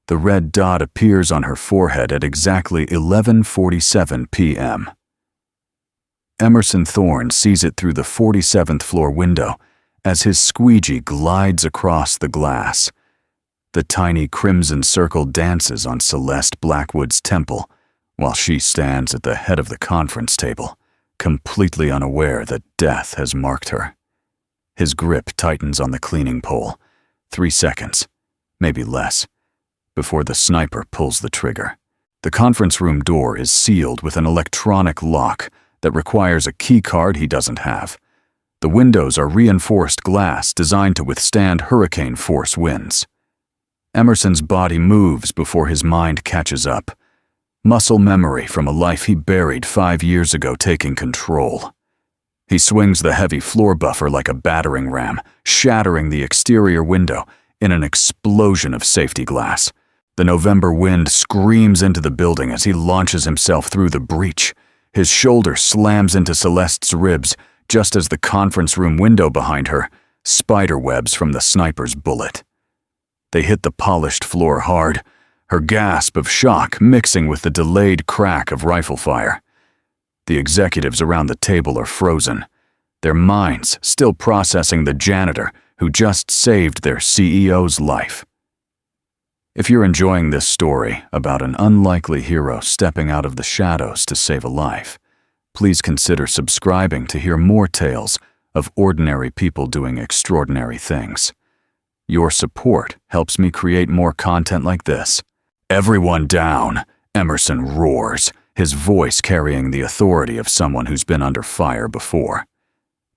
The red dot appears on her forehead at exactly 11:47 p.m. Emerson Thorne sees it through the 47th floor window as his squeegee glides across the glass. The tiny crimson circle dances on Celeste Blackwood's temple while she stands at the head of the conference table, completely unaware that death has marked her. His grip tightens on the cleaning pole. 3 seconds, maybe less, before the sniper pulls the trigger. The conference room door is sealed with an electronic lock that requires a key card he doesn't have. The windows are reinforced glass designed to withstand hurricane force winds. Emerson's body moves before his mind catches up. Muscle memory from a life he buried 5 years ago taking control. He swings the heavy floor buffer like a battering ram, shattering the exterior window in an explosion of safety glass. The November wind screams into the building as he launches himself through the breach. His shoulder slams into Celeste's ribs just as the conference room window behind her spiderwebs from the sniper's bullet. They hit the polished floor hard, her gasp of shock mixing with the delayed crack of rifle fire. The executives around the table are frozen, their minds still processing the janitor who just saved their CEO's life. If you're enjoying this story about an unlikely hero stepping out of the shadows to save a life, please consider subscribing to hear more tales of ordinary people doing extraordinary things. Your support helps me create more content like this. "Everyone down," Emerson roars, his voice carrying the authority of someone who's been under fire before.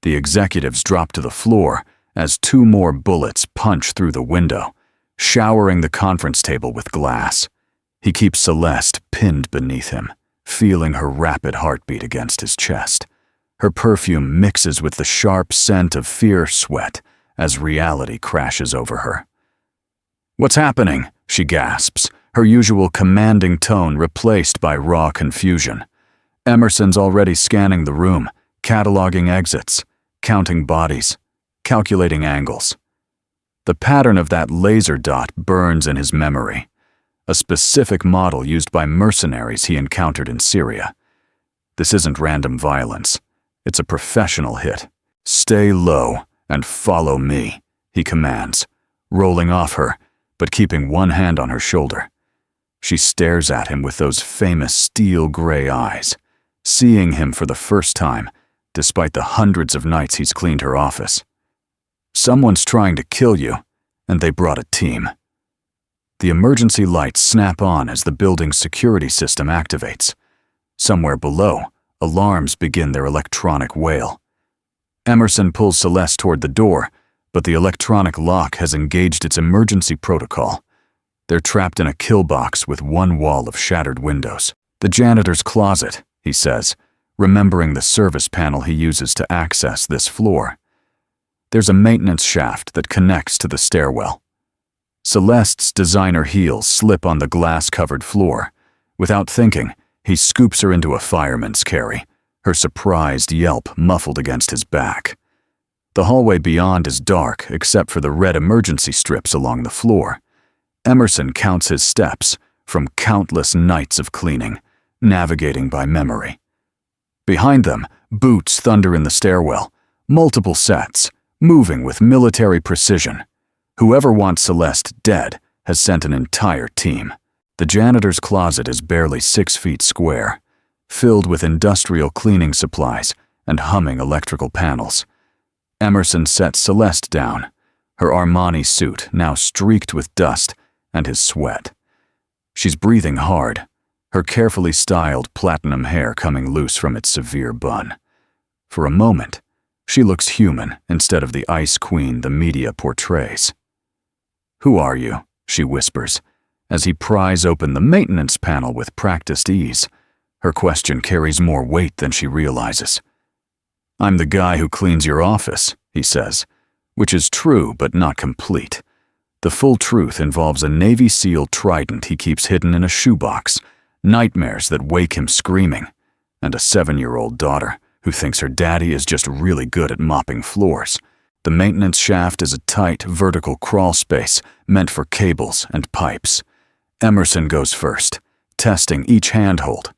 The executives drop to the floor as 2 more bullets punch through the window, showering the conference table with glass. He keeps Celeste pinned beneath him, feeling her rapid heartbeat against his chest. Her perfume mixes with the sharp scent of fierce sweat as reality crashes over her. "What's happening?" she gasps, her usual commanding tone replaced by raw confusion. Emerson's already scanning the room, cataloging exits, counting bodies, calculating angles. The pattern of that laser dot burns in his memory, a specific model used by mercenaries he encountered in Syria. This isn't random violence. It's a professional hit. "Stay low and follow me," he commands, rolling off her, but keeping one hand on her shoulder. She stares at him with those famous steel-gray eyes, seeing him for the first time, despite the hundreds of nights he's cleaned her office. "Someone's trying to kill you, and they brought a team." The emergency lights snap on as the building's security system activates. Somewhere below, alarms begin their electronic wail. Emerson pulls Celeste toward the door, but the electronic lock has engaged its emergency protocol. They're trapped in a kill box with one wall of shattered windows. "The janitor's closet," he says, remembering the service panel he uses to access this floor. There's a maintenance shaft that connects to the stairwell. Celeste's designer heels slip on the glass-covered floor. Without thinking, he scoops her into a fireman's carry, her surprised yelp muffled against his back. The hallway beyond is dark except for the red emergency strips along the floor. Emerson counts his steps from countless nights of cleaning, navigating by memory. Behind them, boots thunder in the stairwell, multiple sets, moving with military precision. Whoever wants Celeste dead has sent an entire team. The janitor's closet is barely 6 feet square, filled with industrial cleaning supplies and humming electrical panels. Emerson sets Celeste down, her Armani suit now streaked with dust and his sweat. She's breathing hard, her carefully styled platinum hair coming loose from its severe bun. For a moment, she looks human instead of the ice queen the media portrays. "Who are you?" she whispers, as he pries open the maintenance panel with practiced ease. Her question carries more weight than she realizes. "I'm the guy who cleans your office," he says, which is true but not complete. The full truth involves a Navy SEAL trident he keeps hidden in a shoebox, nightmares that wake him screaming, and a 7-year-old daughter who thinks her daddy is just really good at mopping floors. The maintenance shaft is a tight, vertical crawl space meant for cables and pipes. Emerson goes first, testing each handhold.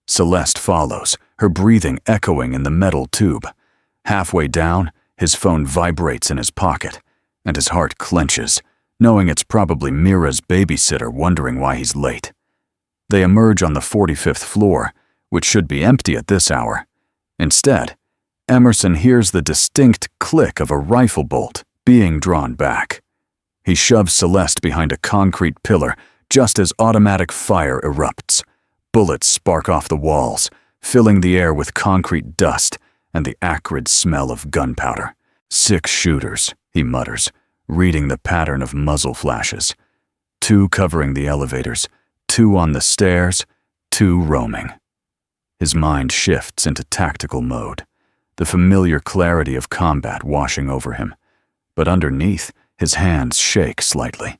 Celeste follows, her breathing echoing in the metal tube. Halfway down, his phone vibrates in his pocket, and his heart clenches, knowing it's probably Mira's babysitter wondering why he's late. They emerge on the 45th floor, which should be empty at this hour. Instead, Emerson hears the distinct click of a rifle bolt being drawn back. He shoves Celeste behind a concrete pillar just as automatic fire erupts. Bullets spark off the walls, filling the air with concrete dust and the acrid smell of gunpowder. 6 shooters, he mutters, reading the pattern of muzzle flashes. 2 covering the elevators, 2 on the stairs, 2 roaming. His mind shifts into tactical mode, the familiar clarity of combat washing over him. But underneath, his hands shake slightly.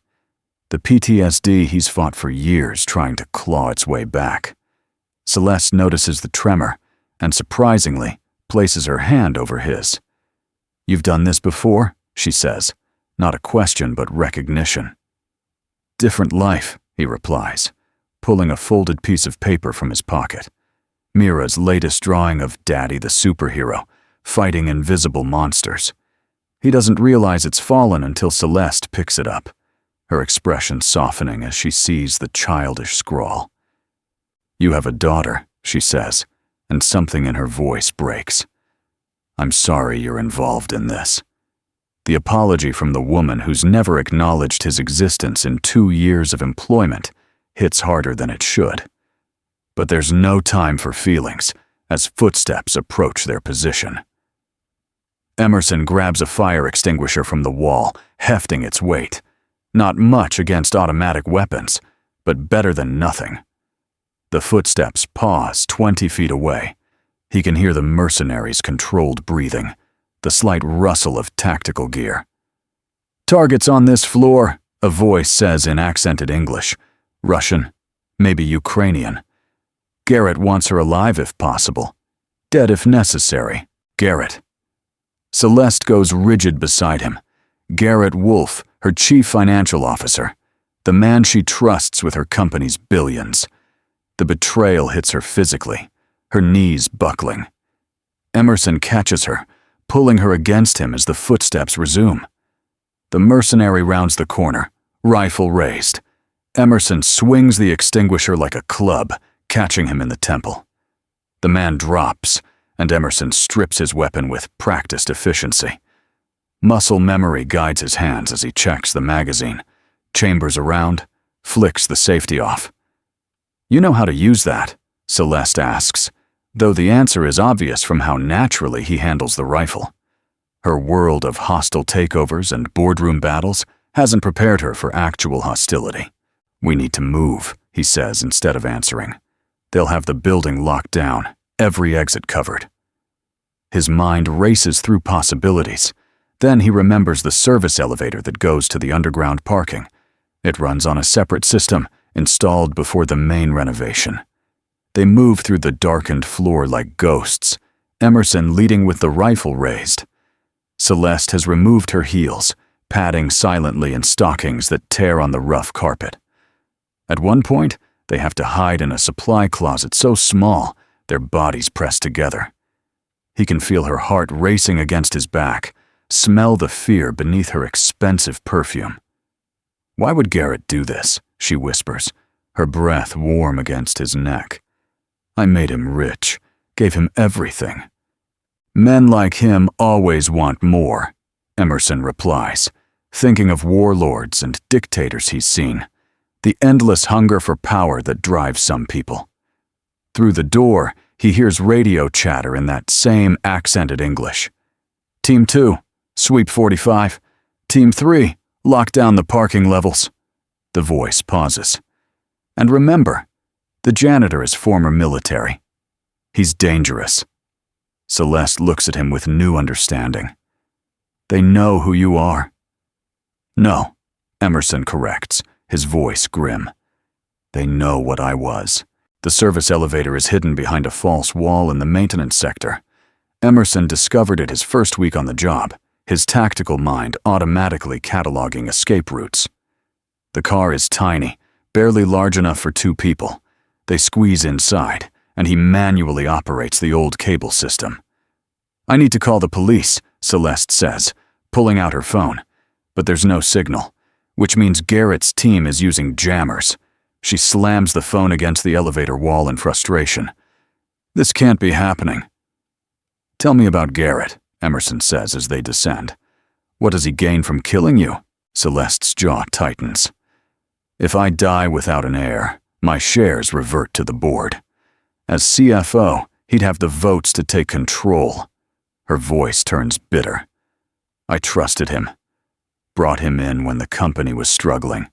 The PTSD he's fought for years trying to claw its way back. Celeste notices the tremor and, surprisingly, places her hand over his. "You've done this before?" she says, not a question but recognition. "Different life," he replies, pulling a folded piece of paper from his pocket. Mira's latest drawing of Daddy the superhero, fighting invisible monsters. He doesn't realize it's fallen until Celeste picks it up, her expression softening as she sees the childish scrawl. "You have a daughter," she says, and something in her voice breaks. "I'm sorry you're involved in this." The apology from the woman who's never acknowledged his existence in 2 years of employment hits harder than it should. But there's no time for feelings as footsteps approach their position. Emerson grabs a fire extinguisher from the wall, hefting its weight. Not much against automatic weapons, but better than nothing. The footsteps pause 20 feet away. He can hear the mercenaries' controlled breathing, the slight rustle of tactical gear. "Targets on this floor," a voice says in accented English. Russian, maybe Ukrainian. "Garrett wants her alive if possible. Dead if necessary. Garrett." Celeste goes rigid beside him. Garrett Wolfe, her chief financial officer, the man she trusts with her company's billions. The betrayal hits her physically, her knees buckling. Emerson catches her, pulling her against him as the footsteps resume. The mercenary rounds the corner, rifle raised. Emerson swings the extinguisher like a club, catching him in the temple. The man drops, and Emerson strips his weapon with practiced efficiency. Muscle memory guides his hands as he checks the magazine, chambers around, flicks the safety off. "You know how to use that?" Celeste asks, though the answer is obvious from how naturally he handles the rifle. Her world of hostile takeovers and boardroom battles hasn't prepared her for actual hostility. "We need to move," he says instead of answering. "They'll have the building locked down, every exit covered." His mind races through possibilities. Then he remembers the service elevator that goes to the underground parking. It runs on a separate system, installed before the main renovation. They move through the darkened floor like ghosts, Emerson leading with the rifle raised. Celeste has removed her heels, padding silently in stockings that tear on the rough carpet. At one point, they have to hide in a supply closet so small, their bodies pressed together. He can feel her heart racing against his back, smell the fear beneath her expensive perfume. "Why would Garrett do this?" she whispers, her breath warm against his neck. "I made him rich, gave him everything." "Men like him always want more," Emerson replies, thinking of warlords and dictators he's seen, the endless hunger for power that drives some people. Through the door, he hears radio chatter in that same accented English. "Team 2, sweep 45. Team 3, lock down the parking levels." The voice pauses. "And remember, the janitor is former military. He's dangerous." Celeste looks at him with new understanding. "They know who you are." "No," Emerson corrects, his voice grim. "They know what I was." The service elevator is hidden behind a false wall in the maintenance sector. Emerson discovered it his first week on the job, his tactical mind automatically cataloging escape routes. The car is tiny, barely large enough for 2 people. They squeeze inside, and he manually operates the old cable system. "I need to call the police," Celeste says, pulling out her phone. But there's no signal, which means Garrett's team is using jammers. She slams the phone against the elevator wall in frustration. "This can't be happening." "Tell me about Garrett," Emerson says as they descend. "What does he gain from killing you?" Celeste's jaw tightens. "If I die without an heir, my shares revert to the board. As CFO, he'd have the votes to take control." Her voice turns bitter. "I trusted him. Brought him in when the company was struggling.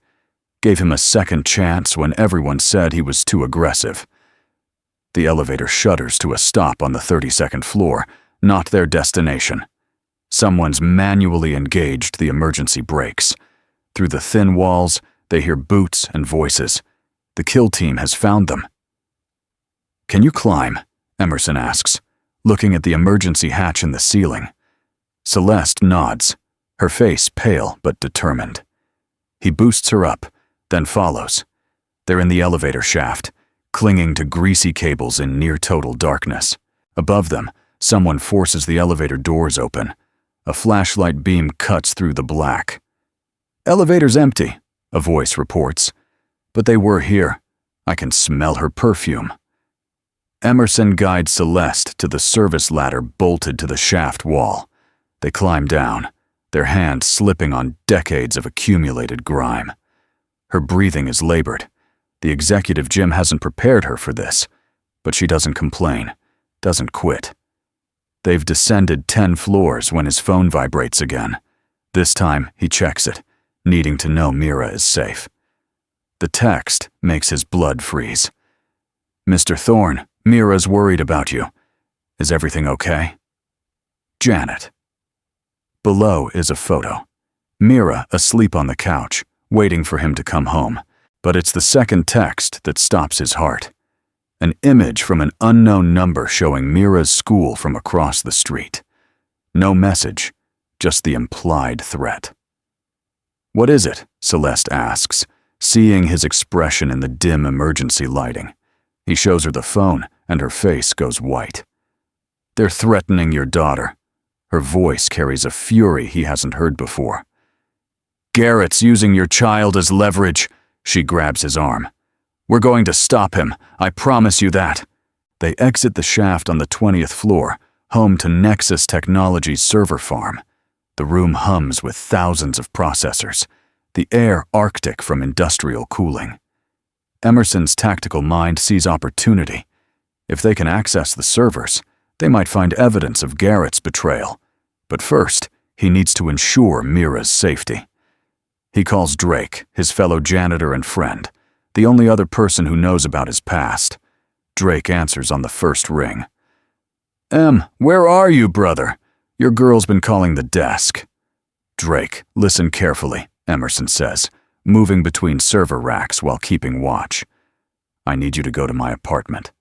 Gave him a second chance when everyone said he was too aggressive." The elevator shudders to a stop on the 32nd floor, not their destination. Someone's manually engaged the emergency brakes. Through the thin walls, they hear boots and voices. The kill team has found them. "Can you climb?" Emerson asks, looking at the emergency hatch in the ceiling. Celeste nods, her face pale but determined. He boosts her up, then follows. They're in the elevator shaft, clinging to greasy cables in near-total darkness. Above them, someone forces the elevator doors open. A flashlight beam cuts through the black. "Elevator's empty," a voice reports. "But they were here. I can smell her perfume." Emerson guides Celeste to the service ladder bolted to the shaft wall. They climb down, their hands slipping on decades of accumulated grime. Her breathing is labored. The executive gym hasn't prepared her for this, but she doesn't complain, doesn't quit. They've descended 10 floors when his phone vibrates again. This time, he checks it, needing to know Mira is safe. The text makes his blood freeze. "Mr. Thorne, Mira's worried about you. Is everything okay?" Janet. Below is a photo. Mira asleep on the couch, waiting for him to come home. But it's the second text that stops his heart. An image from an unknown number showing Mira's school from across the street. No message, just the implied threat. "What is it?" Celeste asks, seeing his expression in the dim emergency lighting. He shows her the phone, and her face goes white. "They're threatening your daughter." Her voice carries a fury he hasn't heard before. "Garrett's using your child as leverage." She grabs his arm. "We're going to stop him, I promise you that." They exit the shaft on the 20th floor, home to Nexus Technologies' server farm. The room hums with thousands of processors, the air arctic from industrial cooling. Emerson's tactical mind sees opportunity. If they can access the servers, they might find evidence of Garrett's betrayal. But first, he needs to ensure Mira's safety. He calls Drake, his fellow janitor and friend, the only other person who knows about his past. Drake answers on the first ring. Where are you, brother? Your girl's been calling the desk." "Drake, listen carefully," Emerson says, moving between server racks while keeping watch. "I need you to go to my apartment.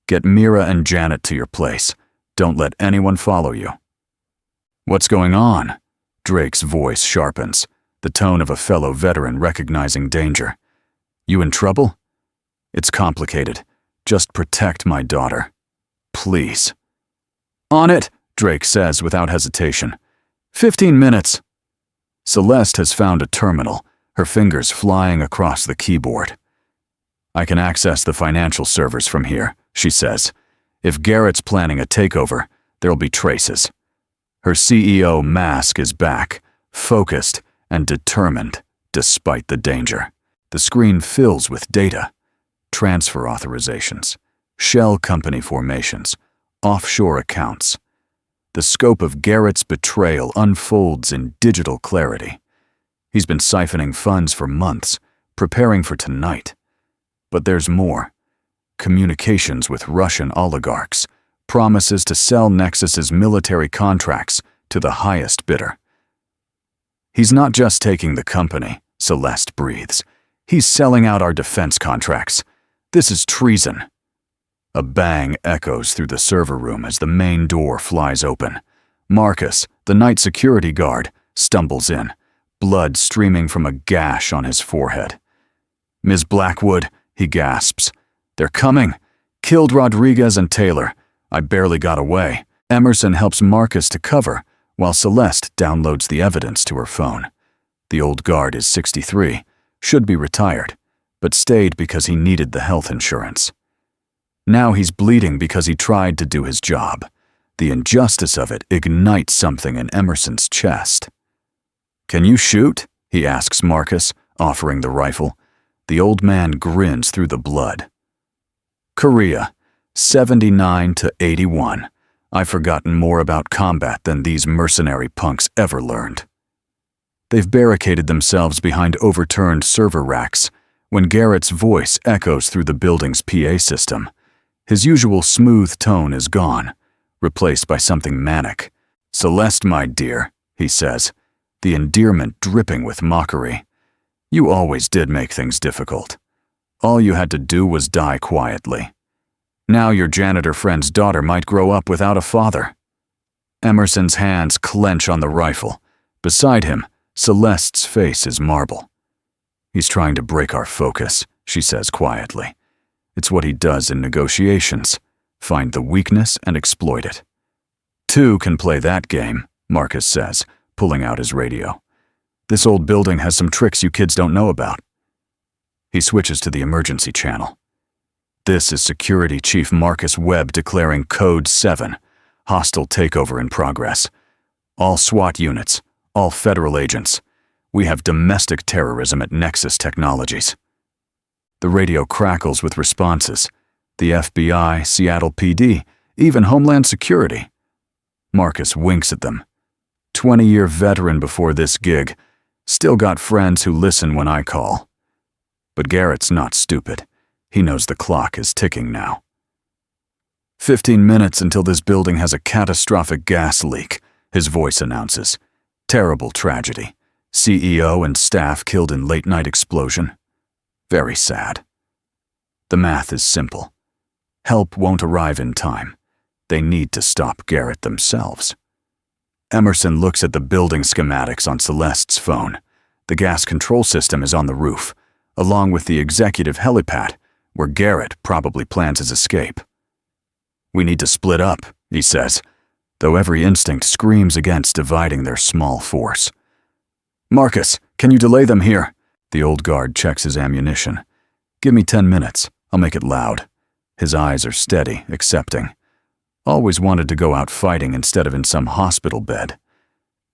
Get Mira and Janet to your place. Don't let anyone follow you." "What's going on?" Drake's voice sharpens, the tone of a fellow veteran recognizing danger. "You in trouble?" "It's complicated. Just protect my daughter. Please." "On it," Drake says without hesitation. 15 minutes. Celeste has found a terminal, her fingers flying across the keyboard. "I can access the financial servers from here," she says. "If Garrett's planning a takeover, there'll be traces." Her CEO mask is back, focused and determined, despite the danger. The screen fills with data. Transfer authorizations, shell company formations, offshore accounts. The scope of Garrett's betrayal unfolds in digital clarity. He's been siphoning funds for months, preparing for tonight. But there's more. Communications with Russian oligarchs, promises to sell Nexus's military contracts to the highest bidder. "He's not just taking the company," Celeste breathes. "He's selling out our defense contracts. This is treason." A bang echoes through the server room as the main door flies open. Marcus, the night security guard, stumbles in, blood streaming from a gash on his forehead. "Ms. Blackwood," he gasps. "They're coming. Killed Rodriguez and Taylor. I barely got away." Emerson helps Marcus to cover, while Celeste downloads the evidence to her phone. The old guard is 63, should be retired, but stayed because he needed the health insurance. Now he's bleeding because he tried to do his job. The injustice of it ignites something in Emerson's chest. "Can you shoot?" he asks Marcus, offering the rifle. The old man grins through the blood. "Korea, 79 to 81. I've forgotten more about combat than these mercenary punks ever learned." They've barricaded themselves behind overturned server racks when Garrett's voice echoes through the building's PA system. His usual smooth tone is gone, replaced by something manic. "Celeste, my dear," he says, the endearment dripping with mockery. "You always did make things difficult. All you had to do was die quietly. Now your janitor friend's daughter might grow up without a father." Emerson's hands clench on the rifle. Beside him, Celeste's face is marble. "He's trying to break our focus," she says quietly. "It's what he does in negotiations. Find the weakness and exploit it." "Two can play that game," Marcus says, pulling out his radio. "This old building has some tricks you kids don't know about." He switches to the emergency channel. This is Security Chief Marcus Webb declaring Code 7, hostile takeover in progress. All SWAT units, all federal agents. We have domestic terrorism at Nexus Technologies. The radio crackles with responses. The FBI, Seattle PD, even Homeland Security. Marcus winks at them. 20-year veteran before this gig. Still got friends who listen when I call. But Garrett's not stupid. He knows the clock is ticking now. 15 minutes until this building has a catastrophic gas leak, his voice announces. Terrible tragedy. CEO and staff killed in late-night explosion. Very sad. The math is simple. Help won't arrive in time. They need to stop Garrett themselves. Emerson looks at the building schematics on Celeste's phone. The gas control system is on the roof, along with the executive helipad, where Garrett probably plans his escape. "We need to split up," he says, though every instinct screams against dividing their small force. "Marcus, can you delay them here?" The old guard checks his ammunition. "Give me 10 minutes. I'll make it loud." His eyes are steady, accepting. Always wanted to go out fighting instead of in some hospital bed.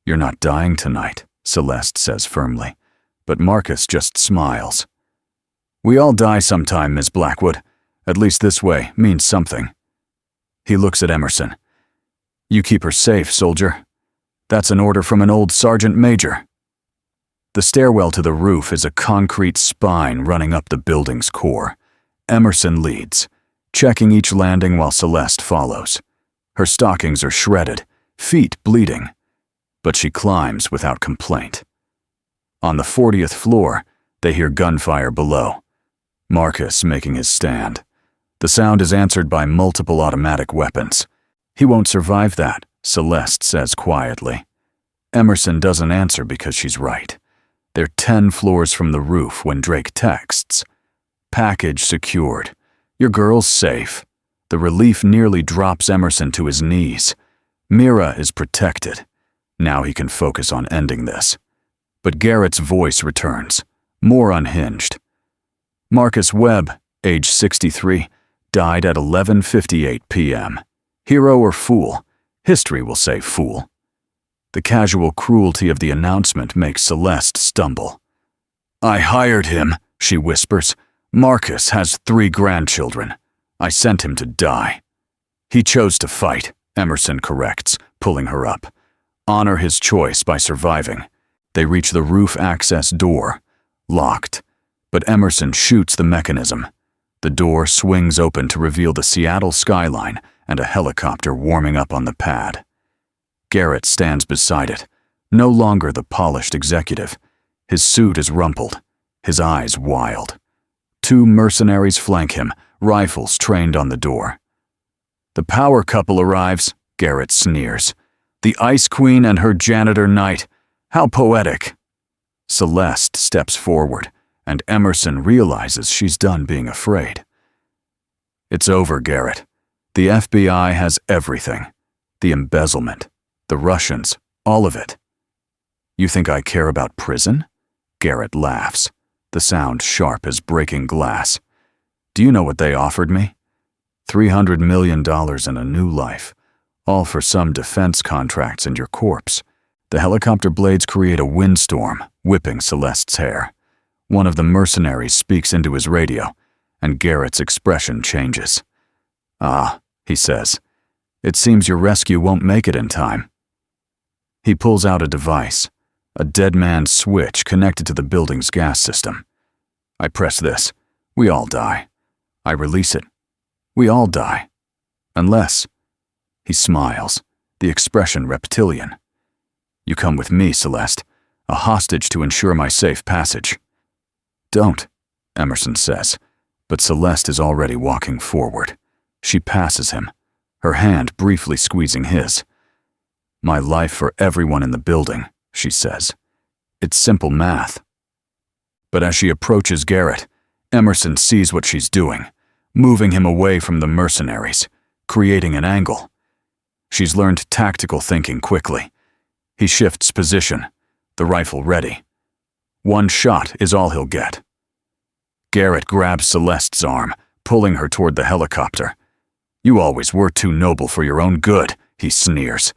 "You're not dying tonight," Celeste says firmly, but Marcus just smiles. "We all die sometime, Miss Blackwood. At least this way means something." He looks at Emerson. "You keep her safe, soldier. That's an order from an old sergeant major." The stairwell to the roof is a concrete spine running up the building's core. Emerson leads, checking each landing while Celeste follows. Her stockings are shredded, feet bleeding, but she climbs without complaint. On the 40th floor, they hear gunfire below. Marcus making his stand. The sound is answered by multiple automatic weapons. "He won't survive that," Celeste says quietly. Emerson doesn't answer because she's right. They're 10 floors from the roof when Drake texts. "Package secured. Your girl's safe." The relief nearly drops Emerson to his knees. Mira is protected. Now he can focus on ending this. But Garrett's voice returns, more unhinged. Marcus Webb, age 63, died at 11:58 p.m. Hero or fool? History will say fool. The casual cruelty of the announcement makes Celeste stumble. "I hired him," she whispers. "Marcus has 3 grandchildren. I sent him to die." "He chose to fight," Emerson corrects, pulling her up. "Honor his choice by surviving." They reach the roof access door, locked, but Emerson shoots the mechanism. The door swings open to reveal the Seattle skyline and a helicopter warming up on the pad. Garrett stands beside it, no longer the polished executive. His suit is rumpled, his eyes wild. 2 mercenaries flank him, rifles trained on the door. "The power couple arrives," Garrett sneers. "The Ice Queen and her janitor knight. How poetic." Celeste steps forward, and Emerson realizes she's done being afraid. It's over, Garrett. The FBI has everything. The embezzlement, the Russians, all of it. You think I care about prison? Garrett laughs, the sound sharp as breaking glass. Do you know what they offered me? $300 million and a new life, all for some defense contracts and your corpse. The helicopter blades create a windstorm, whipping Celeste's hair. One of the mercenaries speaks into his radio, and Garrett's expression changes. "Ah," he says, "it seems your rescue won't make it in time." He pulls out a device, a dead man's switch connected to the building's gas system. I press this. We all die. I release it. We all die. Unless... He smiles, the expression reptilian. "You come with me, Celeste, a hostage to ensure my safe passage." "Don't," Emerson says, but Celeste is already walking forward. She passes him, her hand briefly squeezing his. "My life for everyone in the building," she says. "It's simple math." But as she approaches Garrett, Emerson sees what she's doing, moving him away from the mercenaries, creating an angle. She's learned tactical thinking quickly. He shifts position, the rifle ready. One shot is all he'll get. Garrett grabs Celeste's arm, pulling her toward the helicopter. "You always were too noble for your own good," he sneers.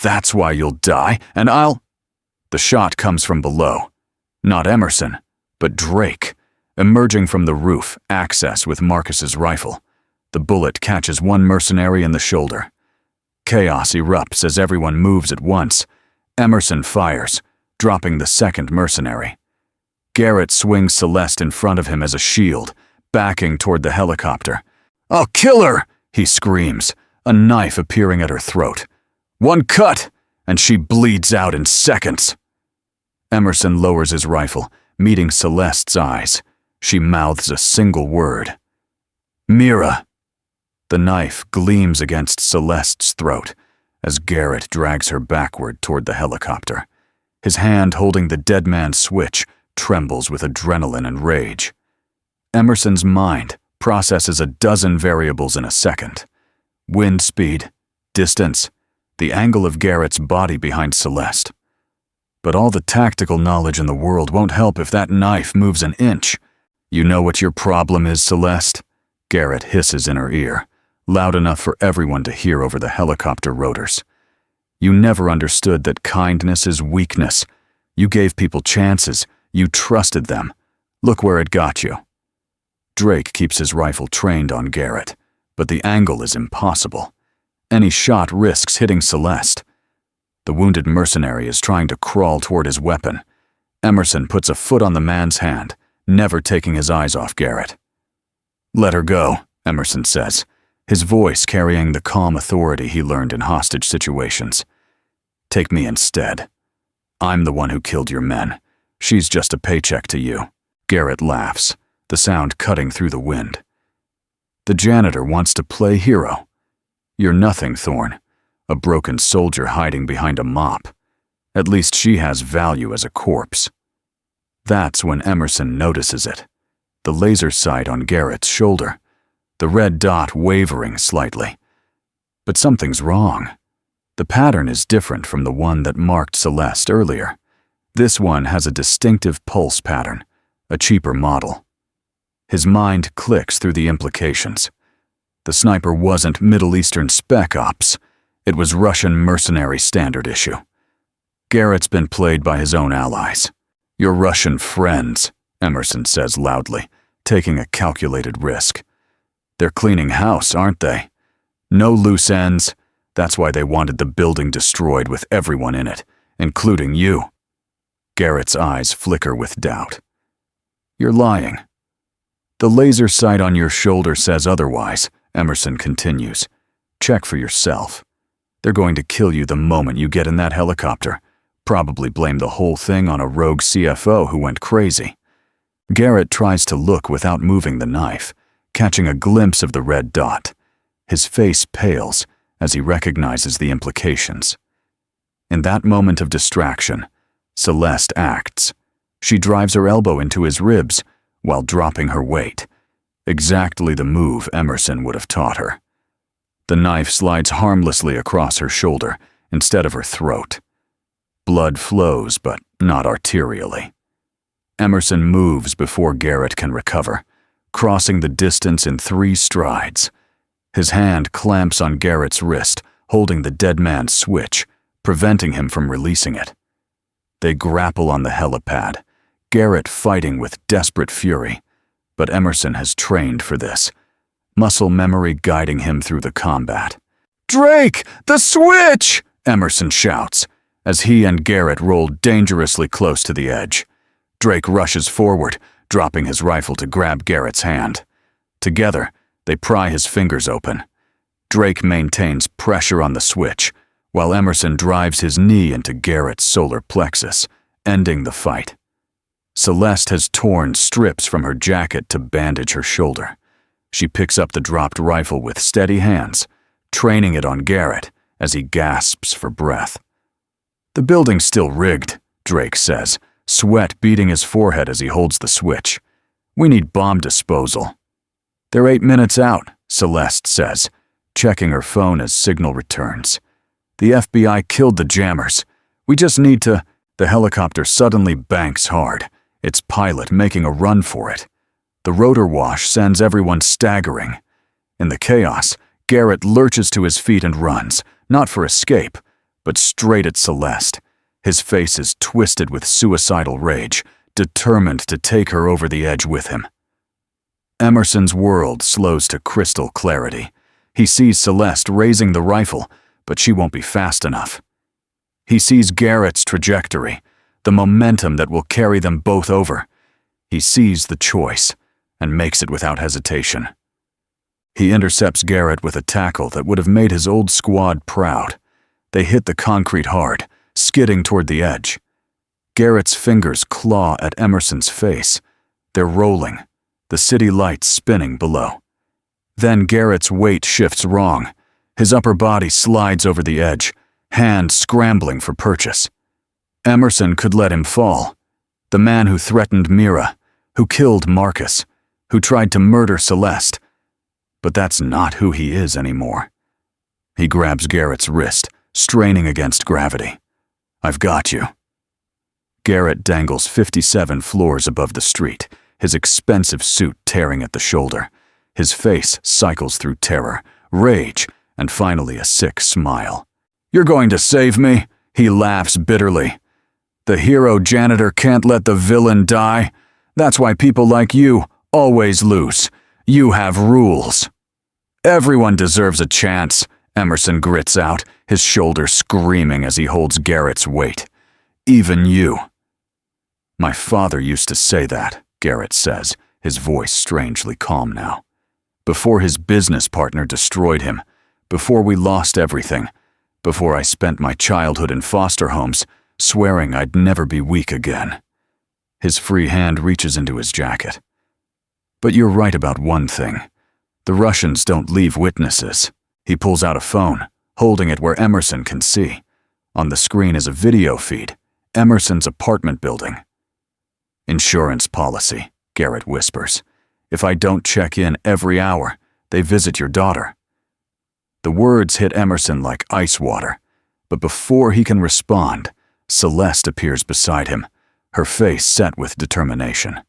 "That's why you'll die, and I'll—" The shot comes from below. Not Emerson, but Drake, emerging from the roof, access with Marcus's rifle. The bullet catches one mercenary in the shoulder. Chaos erupts as everyone moves at once. Emerson fires, dropping the second mercenary. Garrett swings Celeste in front of him as a shield, backing toward the helicopter. "I'll kill her!" he screams, a knife appearing at her throat. One cut, and she bleeds out in seconds. Emerson lowers his rifle, meeting Celeste's eyes. She mouths a single word. "Mira." The knife gleams against Celeste's throat as Garrett drags her backward toward the helicopter. His hand holding the dead man's switch trembles with adrenaline and rage. Emerson's mind processes a dozen variables in a second. Wind speed, distance, the angle of Garrett's body behind Celeste. But all the tactical knowledge in the world won't help if that knife moves an inch. "You know what your problem is, Celeste?" Garrett hisses in her ear, loud enough for everyone to hear over the helicopter rotors. "You never understood that kindness is weakness. You gave people chances. You trusted them. Look where it got you." Drake keeps his rifle trained on Garrett, but the angle is impossible. Any shot risks hitting Celeste. The wounded mercenary is trying to crawl toward his weapon. Emerson puts a foot on the man's hand, never taking his eyes off Garrett. "Let her go," Emerson says, his voice carrying the calm authority he learned in hostage situations. "Take me instead. I'm the one who killed your men. She's just a paycheck to you." Garrett laughs, the sound cutting through the wind. "The janitor wants to play hero. You're nothing, Thorne. A broken soldier hiding behind a mop. At least she has value as a corpse." That's when Emerson notices it. The laser sight on Garrett's shoulder, the red dot wavering slightly. But something's wrong. The pattern is different from the one that marked Celeste earlier. This one has a distinctive pulse pattern, a cheaper model. His mind clicks through the implications. The sniper wasn't Middle Eastern spec ops. It was Russian mercenary standard issue. Garrett's been played by his own allies. "Your Russian friends," Emerson says loudly, taking a calculated risk. "They're cleaning house, aren't they? No loose ends. That's why they wanted the building destroyed with everyone in it, including you." Garrett's eyes flicker with doubt. "You're lying." "The laser sight on your shoulder says otherwise," Emerson continues. "Check for yourself. They're going to kill you the moment you get in that helicopter. Probably blame the whole thing on a rogue CFO who went crazy." Garrett tries to look without moving the knife, catching a glimpse of the red dot. His face pales as he recognizes the implications. In that moment of distraction, Celeste acts. She drives her elbow into his ribs while dropping her weight. Exactly the move Emerson would have taught her. The knife slides harmlessly across her shoulder instead of her throat. Blood flows, but not arterially. Emerson moves before Garrett can recover, crossing the distance in 3 strides. His hand clamps on Garrett's wrist, holding the dead man's switch, preventing him from releasing it. They grapple on the helipad, Garrett fighting with desperate fury, but Emerson has trained for this, muscle memory guiding him through the combat. "Drake, the switch!" Emerson shouts, as he and Garrett roll dangerously close to the edge. Drake rushes forward, dropping his rifle to grab Garrett's hand. Together, they pry his fingers open. Drake maintains pressure on the switch, while Emerson drives his knee into Garrett's solar plexus, ending the fight. Celeste has torn strips from her jacket to bandage her shoulder. She picks up the dropped rifle with steady hands, training it on Garrett as he gasps for breath. "The building's still rigged," Drake says, sweat beading his forehead as he holds the switch. "We need bomb disposal." "They're 8 minutes out," Celeste says, checking her phone as signal returns. "The FBI killed the jammers. We just need to—" The helicopter suddenly banks hard, its pilot making a run for it. The rotor wash sends everyone staggering. In the chaos, Garrett lurches to his feet and runs, not for escape, but straight at Celeste. His face is twisted with suicidal rage, determined to take her over the edge with him. Emerson's world slows to crystal clarity. He sees Celeste raising the rifle, but she won't be fast enough. He sees Garrett's trajectory, the momentum that will carry them both over. He sees the choice and makes it without hesitation. He intercepts Garrett with a tackle that would have made his old squad proud. They hit the concrete hard, skidding toward the edge. Garrett's fingers claw at Emerson's face. They're rolling, the city lights spinning below. Then Garrett's weight shifts wrong. His upper body slides over the edge, hand scrambling for purchase. Emerson could let him fall. The man who threatened Mira, who killed Marcus, who tried to murder Celeste. But that's not who he is anymore. He grabs Garrett's wrist, straining against gravity. "I've got you." Garrett dangles 57 floors above the street, his expensive suit tearing at the shoulder. His face cycles through terror, rage, and finally a sick smile. "You're going to save me?" He laughs bitterly. "The hero janitor can't let the villain die. That's why people like you always lose. You have rules." "Everyone deserves a chance," Emerson grits out, his shoulder screaming as he holds Garrett's weight. "Even you." "My father used to say that," Garrett says, his voice strangely calm now. "Before his business partner destroyed him, before we lost everything, before I spent my childhood in foster homes, swearing I'd never be weak again." His free hand reaches into his jacket. "But you're right about one thing. The Russians don't leave witnesses." He pulls out a phone, holding it where Emerson can see. On the screen is a video feed, Emerson's apartment building. "Insurance policy," Garrett whispers. "If I don't check in every hour, they visit your daughter." The words hit Emerson like ice water, but before he can respond, Celeste appears beside him, her face set with determination.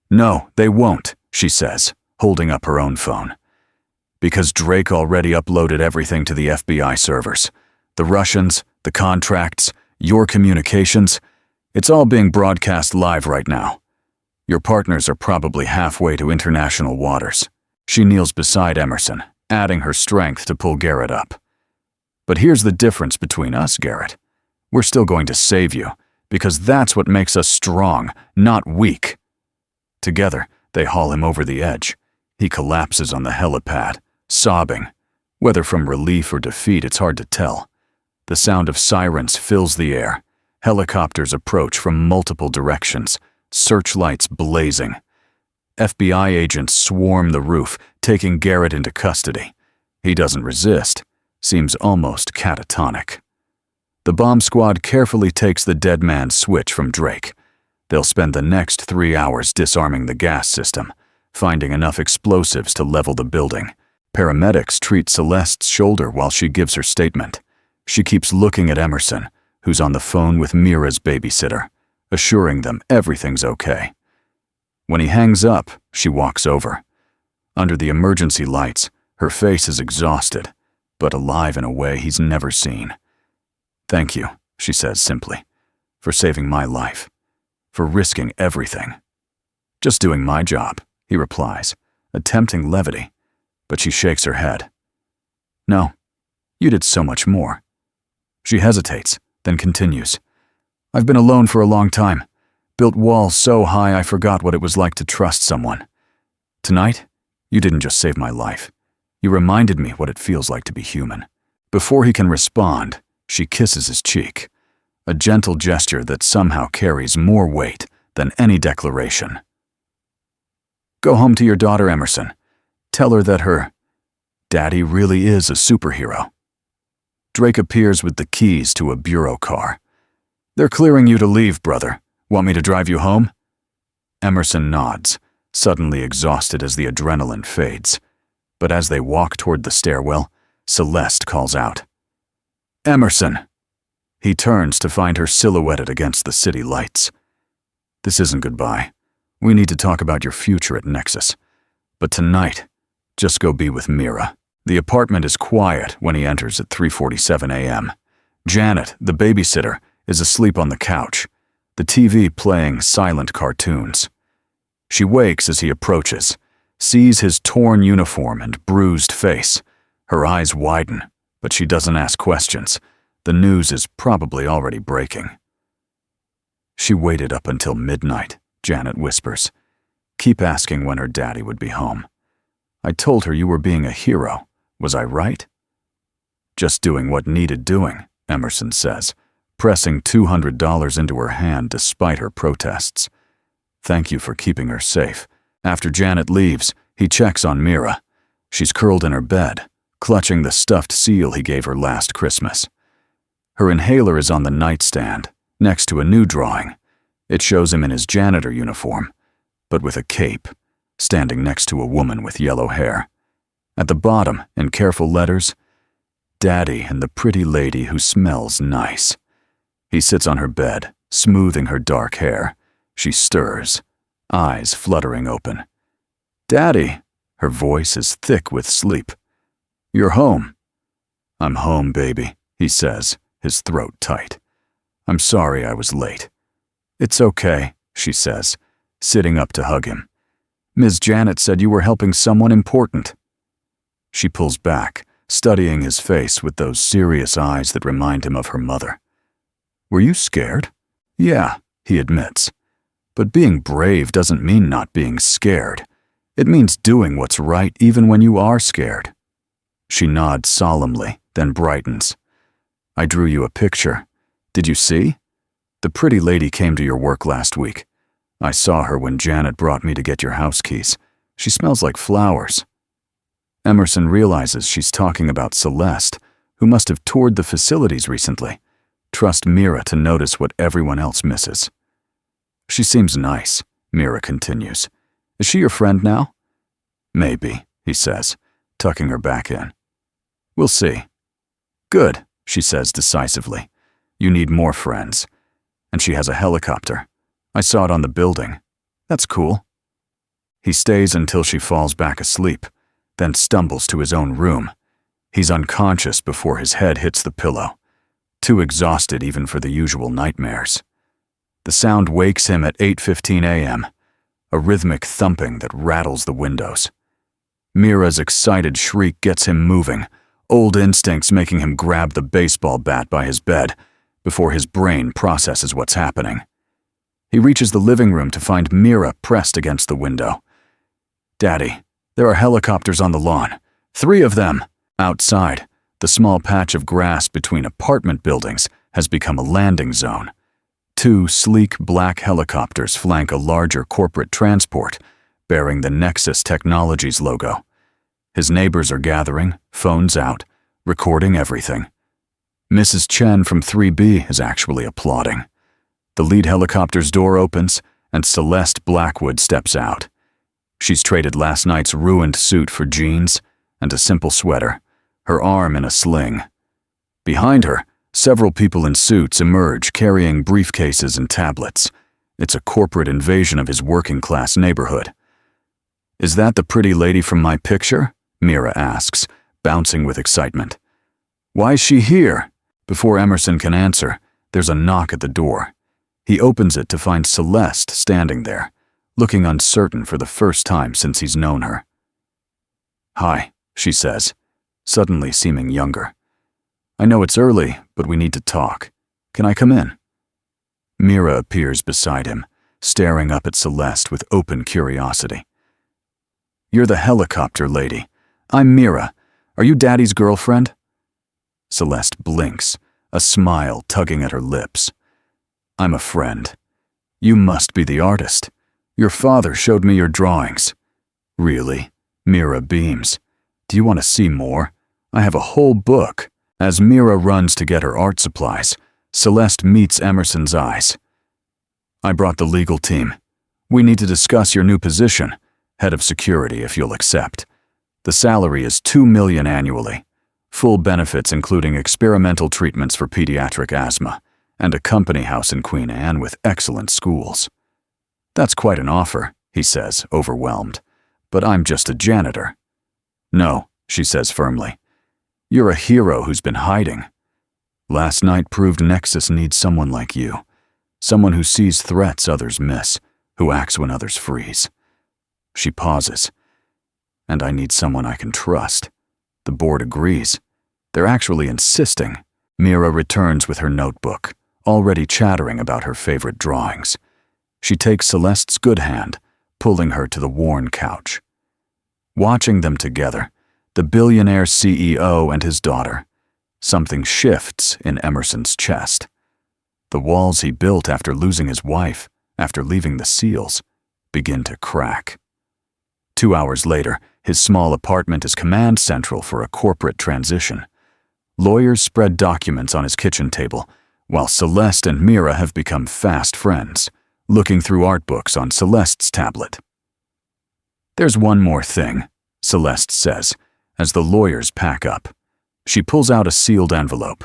"No, they won't," she says, holding up her own phone. "Because Drake already uploaded everything to the FBI servers. The Russians, the contracts, your communications, it's all being broadcast live right now. Your partners are probably halfway to international waters." She kneels beside Emerson, adding her strength to pull Garrett up. "But here's the difference between us, Garrett. We're still going to save you, because that's what makes us strong, not weak." Together, they haul him over the edge. He collapses on the helipad, sobbing. Whether from relief or defeat, it's hard to tell. The sound of sirens fills the air. Helicopters approach from multiple directions, searchlights blazing. FBI agents swarm the roof, taking Garrett into custody. He doesn't resist, seems almost catatonic. The bomb squad carefully takes the dead man's switch from Drake. They'll spend the next 3 hours disarming the gas system, finding enough explosives to level the building. Paramedics treat Celeste's shoulder while she gives her statement. She keeps looking at Emerson, who's on the phone with Mira's babysitter, assuring them everything's okay. When he hangs up, she walks over. Under the emergency lights, her face is exhausted, but alive in a way he's never seen. "Thank you," she says simply, "for saving my life, for risking everything." "Just doing my job," he replies, attempting levity, but she shakes her head. "No, you did so much more." She hesitates, then continues. "I've been alone for a long time, built walls so high I forgot what it was like to trust someone. Tonight, you didn't just save my life. You reminded me what it feels like to be human." Before he can respond, she kisses his cheek, a gentle gesture that somehow carries more weight than any declaration. "Go home to your daughter, Emerson. Tell her that her daddy really is a superhero." Drake appears with the keys to a bureau car. "They're clearing you to leave, brother. Want me to drive you home?" Emerson nods, suddenly exhausted as the adrenaline fades. But as they walk toward the stairwell, Celeste calls out, "Emerson!" He turns to find her silhouetted against the city lights. "This isn't goodbye. We need to talk about your future at Nexus. But tonight, just go be with Mira." The apartment is quiet when he enters at 3:47 a.m. Janet, the babysitter, is asleep on the couch, the TV playing silent cartoons. She wakes as he approaches, sees his torn uniform and bruised face. Her eyes widen, but she doesn't ask questions. The news is probably already breaking. "She waited up until midnight," Janet whispers. "Keep asking when her daddy would be home. I told her you were being a hero. Was I right?" "Just doing what needed doing," Emerson says, pressing $200 into her hand despite her protests. "Thank you for keeping her safe." After Janet leaves, he checks on Mira. She's curled in her bed, clutching the stuffed seal he gave her last Christmas. Her inhaler is on the nightstand, next to a new drawing. It shows him in his janitor uniform, but with a cape, standing next to a woman with yellow hair. At the bottom, in careful letters, "Daddy and the pretty lady who smells nice." He sits on her bed, smoothing her dark hair. She stirs, eyes fluttering open. "Daddy!" Her voice is thick with sleep. "You're home." "I'm home, baby," he says, his throat tight. "I'm sorry I was late." "It's okay," she says, sitting up to hug him. "Ms. Janet said you were helping someone important." She pulls back, studying his face with those serious eyes that remind him of her mother. "Were you scared?" "Yeah," he admits. "But being brave doesn't mean not being scared. It means doing what's right even when you are scared." She nods solemnly, then brightens. "I drew you a picture. Did you see? The pretty lady came to your work last week. I saw her when Janet brought me to get your house keys. She smells like flowers." Emerson realizes she's talking about Celeste, who must have toured the facilities recently. Trust Mira to notice what everyone else misses. "She seems nice," Mira continues. "Is she your friend now?" "Maybe," he says, tucking her back in. "We'll see." "Good," she says decisively. "You need more friends. And she has a helicopter. I saw it on the building. That's cool." He stays until she falls back asleep, then stumbles to his own room. He's unconscious before his head hits the pillow, too exhausted even for the usual nightmares. The sound wakes him at 8:15 a.m., a rhythmic thumping that rattles the windows. Mira's excited shriek gets him moving, old instincts making him grab the baseball bat by his bed before his brain processes what's happening. He reaches the living room to find Mira pressed against the window. "Daddy, there are helicopters on the lawn. 3 of them." Outside, the small patch of grass between apartment buildings has become a landing zone. 2 sleek black helicopters flank a larger corporate transport bearing the Nexus Technologies logo. His neighbors are gathering, phones out, recording everything. Mrs. Chen from 3B is actually applauding. The lead helicopter's door opens, and Celeste Blackwood steps out. She's traded last night's ruined suit for jeans and a simple sweater, her arm in a sling. Behind her, several people in suits emerge carrying briefcases and tablets. It's a corporate invasion of his working-class neighborhood. "Is that the pretty lady from my picture?" Mira asks, bouncing with excitement. "Why is she here?" Before Emerson can answer, there's a knock at the door. He opens it to find Celeste standing there, looking uncertain for the first time since he's known her. "Hi," she says, suddenly seeming younger. "I know it's early, but we need to talk. Can I come in?" Mira appears beside him, staring up at Celeste with open curiosity. "You're the helicopter lady. I'm Mira. Are you Daddy's girlfriend?" Celeste blinks, a smile tugging at her lips. "I'm a friend. You must be the artist. Your father showed me your drawings." "Really?" Mira beams. "Do you want to see more? I have a whole book." As Mira runs to get her art supplies, Celeste meets Emerson's eyes. "I brought the legal team. We need to discuss your new position, head of security, if you'll accept. The salary is $2 million annually. Full benefits including experimental treatments for pediatric asthma, and a company house in Queen Anne with excellent schools." "That's quite an offer," he says, overwhelmed. "But I'm just a janitor." "No," she says firmly. "You're a hero who's been hiding. Last night proved Nexus needs someone like you. Someone who sees threats others miss, who acts when others freeze." She pauses. "And I need someone I can trust." The board agrees. They're actually insisting. Mira returns with her notebook, already chattering about her favorite drawings. She takes Celeste's good hand, pulling her to the worn couch. Watching them together, the billionaire CEO and his daughter, something shifts in Emerson's chest. The walls he built after losing his wife, after leaving the SEALs, begin to crack. 2 hours later, his small apartment is command central for a corporate transition. Lawyers spread documents on his kitchen table, while Celeste and Mira have become fast friends, looking through art books on Celeste's tablet. "There's one more thing," Celeste says, as the lawyers pack up. She pulls out a sealed envelope.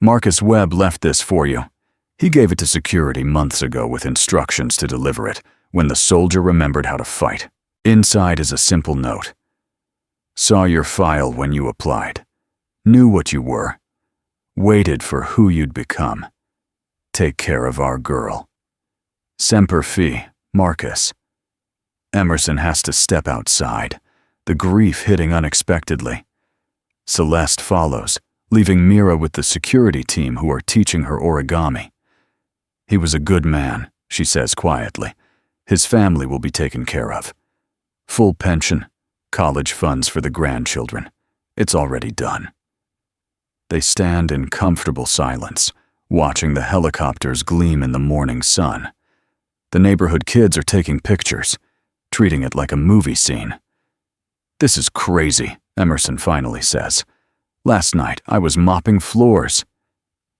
"Marcus Webb left this for you. He gave it to security months ago with instructions to deliver it when the soldier remembered how to fight. Inside is a simple note. Saw your file when you applied. Knew what you were. Waited for who you'd become. Take care of our girl. Semper Fi, Marcus." Emerson has to step outside, the grief hitting unexpectedly. Celeste follows, leaving Mira with the security team who are teaching her origami. "He was a good man," she says quietly. "His family will be taken care of. Full pension, college funds for the grandchildren. It's already done." They stand in comfortable silence, watching the helicopters gleam in the morning sun. The neighborhood kids are taking pictures, treating it like a movie scene. "This is crazy," Emerson finally says. "Last night I was mopping floors.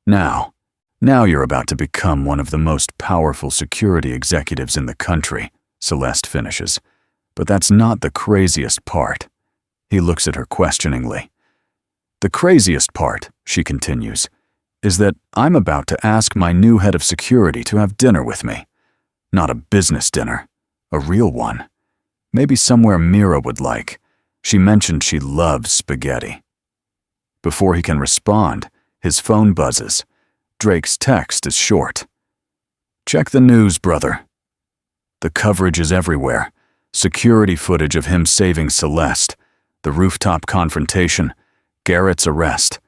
Now you're about to become one of the most powerful security executives in the country," Celeste finishes. "But that's not the craziest part." He looks at her questioningly. "The craziest part," she continues, "is that I'm about to ask my new head of security to have dinner with me. Not a business dinner, a real one. Maybe somewhere Mira would like. She mentioned she loves spaghetti." Before he can respond, his phone buzzes. Drake's text is short. "Check the news, brother." The coverage is everywhere. Security footage of him saving Celeste, the rooftop confrontation, Garrett's arrest,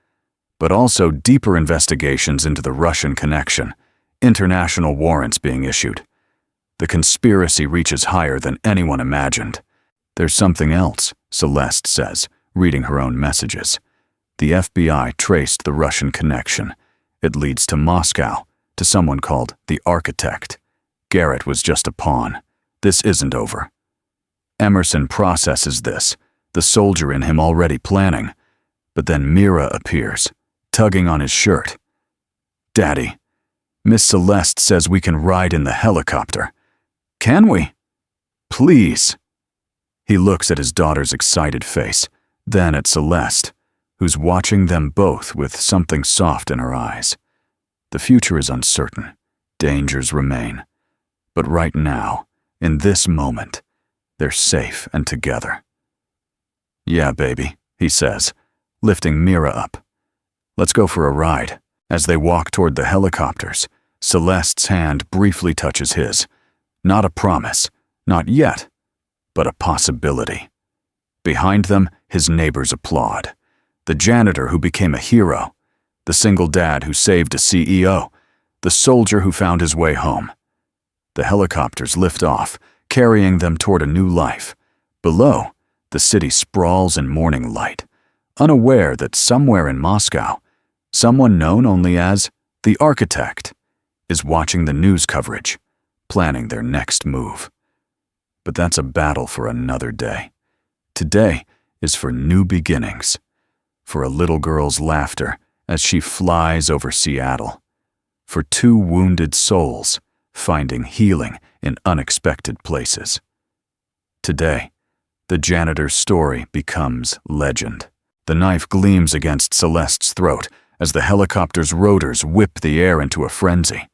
but also deeper investigations into the Russian connection, international warrants being issued. The conspiracy reaches higher than anyone imagined. "There's something else," Celeste says, reading her own messages. "The FBI traced the Russian connection. It leads to Moscow, to someone called the Architect. Garrett was just a pawn. This isn't over." Emerson processes this, the soldier in him already planning. But then Mira appears, tugging on his shirt. "Daddy." Miss Celeste says we can ride in the helicopter. Can we? Please. He looks at his daughter's excited face, then at Celeste, who's watching them both with something soft in her eyes. The future is uncertain. Dangers remain. But right now, in this moment, they're safe and together. Yeah, baby, he says, lifting Mira up. Let's go for a ride. As they walk toward the helicopters, Celeste's hand briefly touches his. Not a promise, not yet, but a possibility. Behind them, his neighbors applaud. The janitor who became a hero, the single dad who saved a CEO, the soldier who found his way home. The helicopters lift off, carrying them toward a new life. Below, the city sprawls in morning light, unaware that somewhere in Moscow, someone known only as the architect is watching the news coverage, planning their next move. But that's a battle for another day. Today is for new beginnings, for a little girl's laughter as she flies over Seattle, for two wounded souls finding healing in unexpected places. Today, the janitor's story becomes legend. The knife gleams against Celeste's throat as the helicopter's rotors whip the air into a frenzy.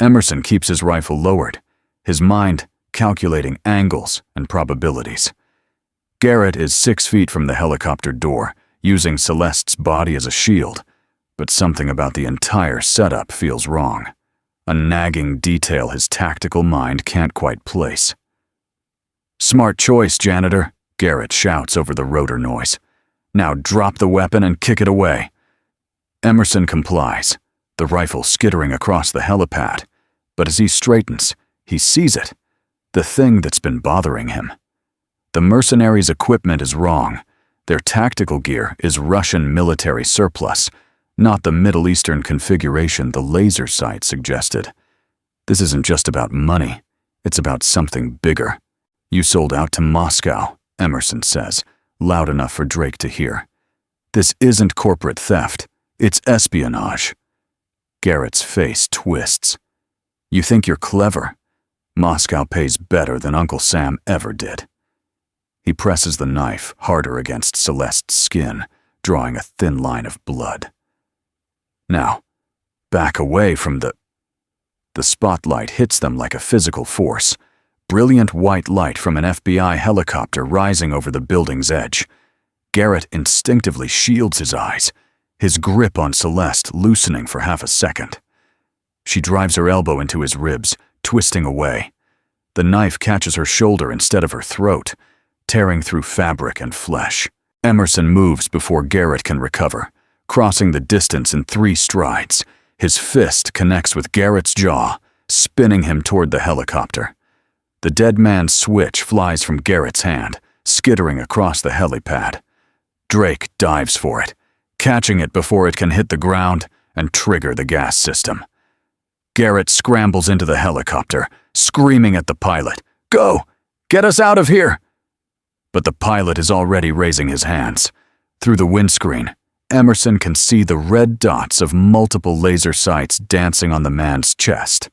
Emerson keeps his rifle lowered, his mind calculating angles and probabilities. Garrett is 6 feet from the helicopter door, using Celeste's body as a shield, but something about the entire setup feels wrong. A nagging detail his tactical mind can't quite place. Smart choice, Janitor, Garrett shouts over the rotor noise. Now drop the weapon and kick it away. Emerson complies, the rifle skittering across the helipad, but as he straightens, he sees it, the thing that's been bothering him. The mercenaries' equipment is wrong. Their tactical gear is Russian military surplus, not the Middle Eastern configuration the laser sight suggested. This isn't just about money, it's about something bigger. You sold out to Moscow, Emerson says, loud enough for Drake to hear. This isn't corporate theft, it's espionage. Garrett's face twists. You think you're clever? Moscow pays better than Uncle Sam ever did. He presses the knife harder against Celeste's skin, drawing a thin line of blood. Now, back away from the spotlight hits them like a physical force. Brilliant white light from an FBI helicopter rising over the building's edge. Garrett instinctively shields his eyes, his grip on Celeste loosening for half a second. She drives her elbow into his ribs, twisting away. The knife catches her shoulder instead of her throat, tearing through fabric and flesh. Emerson moves before Garrett can recover, crossing the distance in 3 strides. His fist connects with Garrett's jaw, spinning him toward the helicopter. The dead man's switch flies from Garrett's hand, skittering across the helipad. Drake dives for it, catching it before it can hit the ground and trigger the gas system. Garrett scrambles into the helicopter, screaming at the pilot, "Go! Get us out of here!" But the pilot is already raising his hands. Through the windscreen, Emerson can see the red dots of multiple laser sights dancing on the man's chest.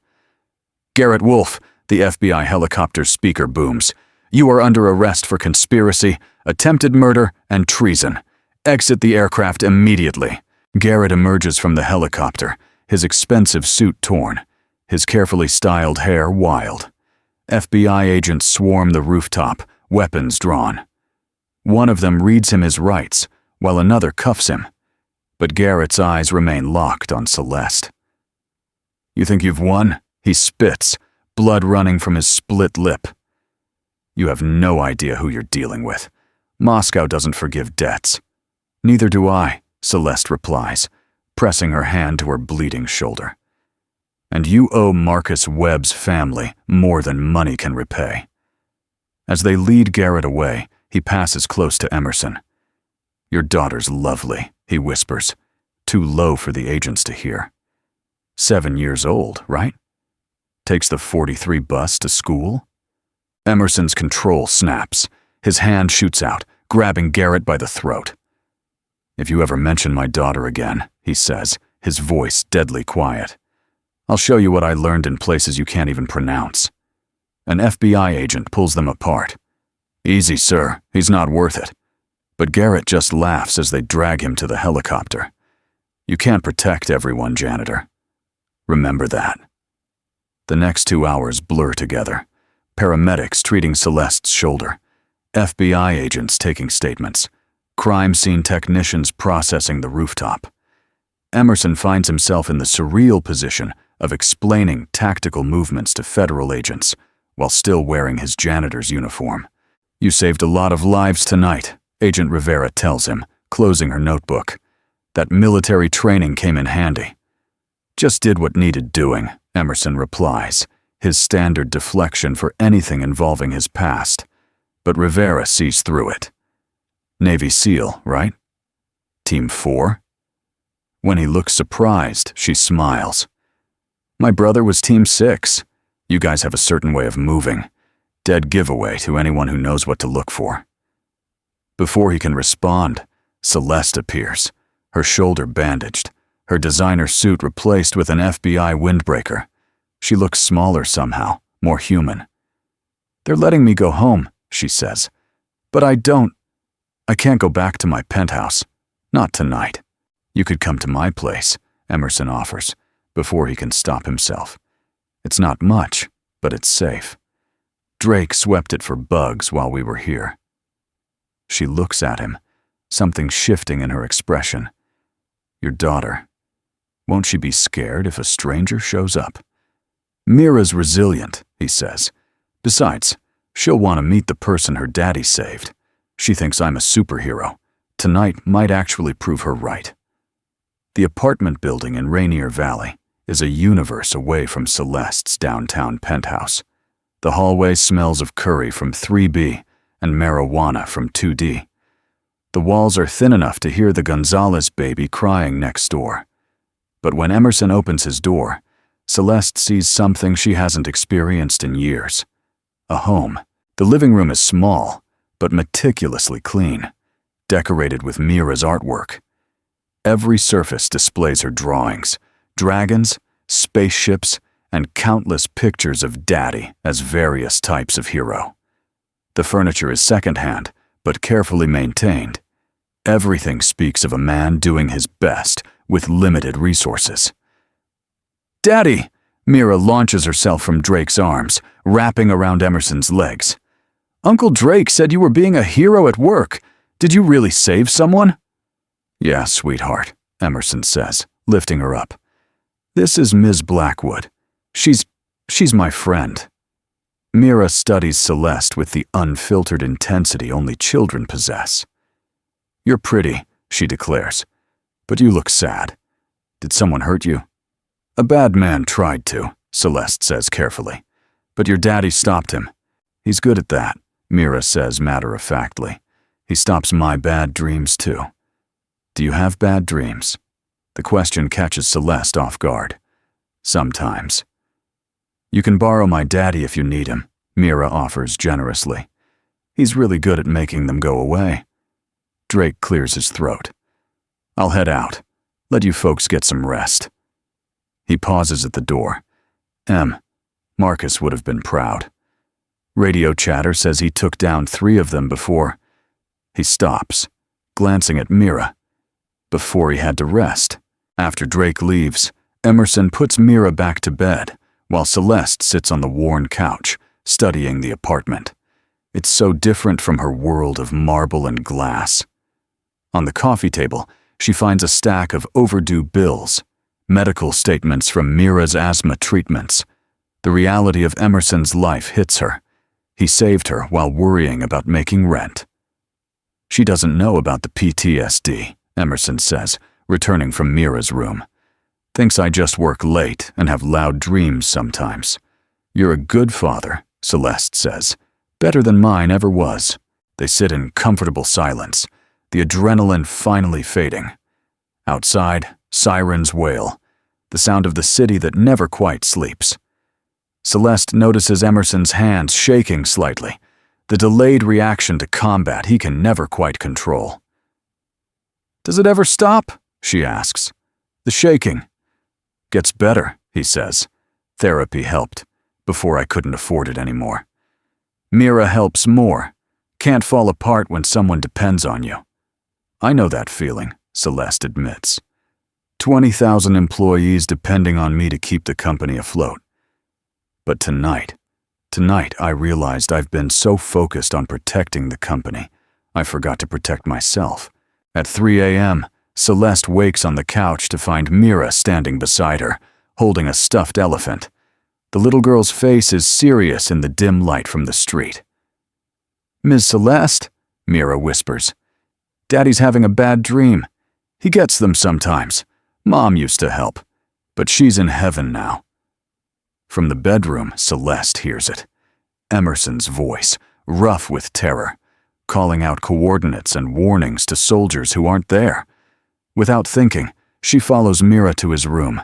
"Garrett Wolfe," the FBI helicopter's speaker booms. "You are under arrest for conspiracy, attempted murder, and treason. Exit the aircraft immediately." Garrett emerges from the helicopter, his expensive suit torn, his carefully styled hair wild. FBI agents swarm the rooftop, weapons drawn. One of them reads him his rights, while another cuffs him. But Garrett's eyes remain locked on Celeste. "You think you've won?" He spits, blood running from his split lip. "You have no idea who you're dealing with. Moscow doesn't forgive debts." "Neither do I," Celeste replies, pressing her hand to her bleeding shoulder. "And you owe Marcus Webb's family more than money can repay." As they lead Garrett away, he passes close to Emerson. "Your daughter's lovely," he whispers, too low for the agents to hear. 7 years old, right? Takes the 43 bus to school? Emerson's control snaps. His hand shoots out, grabbing Garrett by the throat. "If you ever mention my daughter again," he says, his voice deadly quiet, I'll show you what I learned in places you can't even pronounce." An FBI agent pulls them apart. "Easy, sir. He's not worth it." But Garrett just laughs as they drag him to the helicopter. "You can't protect everyone, Janitor. Remember that." The next 2 hours blur together. Paramedics treating Celeste's shoulder. FBI agents taking statements. Crime scene technicians processing the rooftop. Emerson finds himself in the surreal position of explaining tactical movements to federal agents while still wearing his janitor's uniform. "You saved a lot of lives tonight," Agent Rivera tells him, closing her notebook. "That military training came in handy." "Just did what needed doing," Emerson replies, his standard deflection for anything involving his past. But Rivera sees through it. "Navy SEAL, right? Team 4? When he looks surprised, she smiles. "My brother was Team 6. You guys have a certain way of moving. Dead giveaway to anyone who knows what to look for." Before he can respond, Celeste appears, her shoulder bandaged, her designer suit replaced with an FBI windbreaker. She looks smaller somehow, more human. "They're letting me go home," she says. "But I can't go back to my penthouse. Not tonight." "You could come to my place," Emerson offers, before he can stop himself. "It's not much, but it's safe. Drake swept it for bugs while we were here." She looks at him, something shifting in her expression. "Your daughter. Won't she be scared if a stranger shows up?" "Mira's resilient," he says. "Besides, she'll want to meet the person her daddy saved. She thinks I'm a superhero. Tonight might actually prove her right." The apartment building in Rainier Valley is a universe away from Celeste's downtown penthouse. The hallway smells of curry from 3B and marijuana from 2D. The walls are thin enough to hear the Gonzalez baby crying next door. But when Emerson opens his door, Celeste sees something she hasn't experienced in years. A home. The living room is small, but meticulously clean, decorated with Mira's artwork. Every surface displays her drawings, dragons, spaceships, and countless pictures of Daddy as various types of hero. The furniture is secondhand, but carefully maintained. Everything speaks of a man doing his best with limited resources. "Daddy!" Mira launches herself from Drake's arms, wrapping around Emerson's legs. "Uncle Drake said you were being a hero at work. Did you really save someone?" "Yeah, sweetheart," Emerson says, lifting her up. "This is Ms. Blackwood. She's my friend." Mira studies Celeste with the unfiltered intensity only children possess. "You're pretty," she declares, "but you look sad. Did someone hurt you?" "A bad man tried to," Celeste says carefully, "but your daddy stopped him. He's good at that," Mira says matter-of-factly. "He stops my bad dreams too." "Do you have bad dreams?" The question catches Celeste off guard. "Sometimes." "You can borrow my daddy if you need him," Mira offers generously. "He's really good at making them go away." Drake clears his throat. "I'll head out. Let you folks get some rest." He pauses at the door. Marcus would have been proud. Radio chatter says he took down 3 of them before. He stops, glancing at Mira. Before he had to rest. After Drake leaves, Emerson puts Mira back to bed, while Celeste sits on the worn couch, studying the apartment. It's so different from her world of marble and glass. On the coffee table, she finds a stack of overdue bills, medical statements from Mira's asthma treatments. The reality of Emerson's life hits her. He saved her while worrying about making rent. "She doesn't know about the PTSD," Emerson says, returning from Mira's room. "Thinks I just work late and have loud dreams sometimes." "You're a good father," Celeste says. "Better than mine ever was." They sit in comfortable silence, the adrenaline finally fading. Outside, sirens wail, the sound of the city that never quite sleeps. Celeste notices Emerson's hands shaking slightly, the delayed reaction to combat he can never quite control. "Does it ever stop?" she asks. "The shaking." "Gets better," he says. Therapy helped, before I couldn't afford it anymore. Mira helps more. Can't fall apart when someone depends on you. I know that feeling, Celeste admits. 20,000 employees depending on me to keep the company afloat. But tonight I realized I've been so focused on protecting the company, I forgot to protect myself. At 3 a.m., Celeste wakes on the couch to find Mira standing beside her, holding a stuffed elephant. The little girl's face is serious in the dim light from the street. "Ms. Celeste," Mira whispers, "Daddy's having a bad dream. He gets them sometimes. Mom used to help, but she's in heaven now." From the bedroom, Celeste hears it. Emerson's voice, rough with terror, calling out coordinates and warnings to soldiers who aren't there. Without thinking, she follows Mira to his room.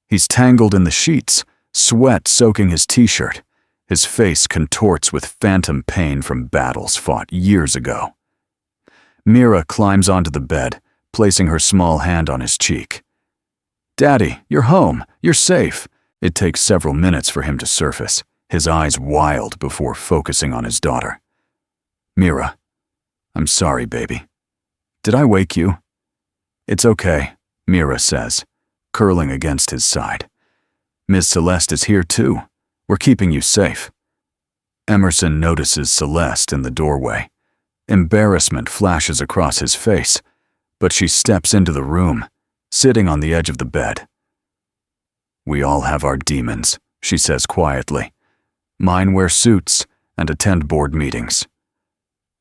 He's tangled in the sheets, sweat soaking his t-shirt. His face contorts with phantom pain from battles fought years ago. Mira climbs onto the bed, placing her small hand on his cheek. "Daddy, you're home. You're safe." It takes several minutes for him to surface, his eyes wild before focusing on his daughter. "Mira, I'm sorry, baby. Did I wake you?" "It's okay," Mira says, curling against his side. "Ms. Celeste is here too. We're keeping you safe." Emerson notices Celeste in the doorway. Embarrassment flashes across his face, but she steps into the room, sitting on the edge of the bed. "We all have our demons," she says quietly. "Mine wear suits and attend board meetings."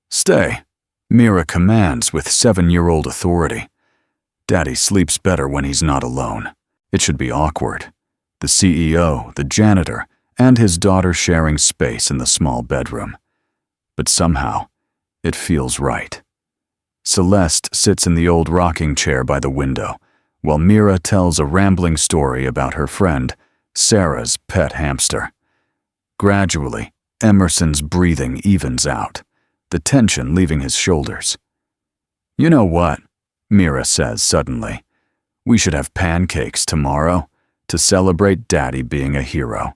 "Stay," Mira commands with 7-year-old authority. Daddy sleeps better when he's not alone. It should be awkward. The CEO, the janitor, and his daughter sharing space in the small bedroom. But somehow, it feels right. Celeste sits in the old rocking chair by the window, while Mira tells a rambling story about her friend, Sarah's pet hamster. Gradually, Emerson's breathing evens out, the tension leaving his shoulders. "You know what?" Mira says suddenly. "We should have pancakes tomorrow to celebrate Daddy being a hero."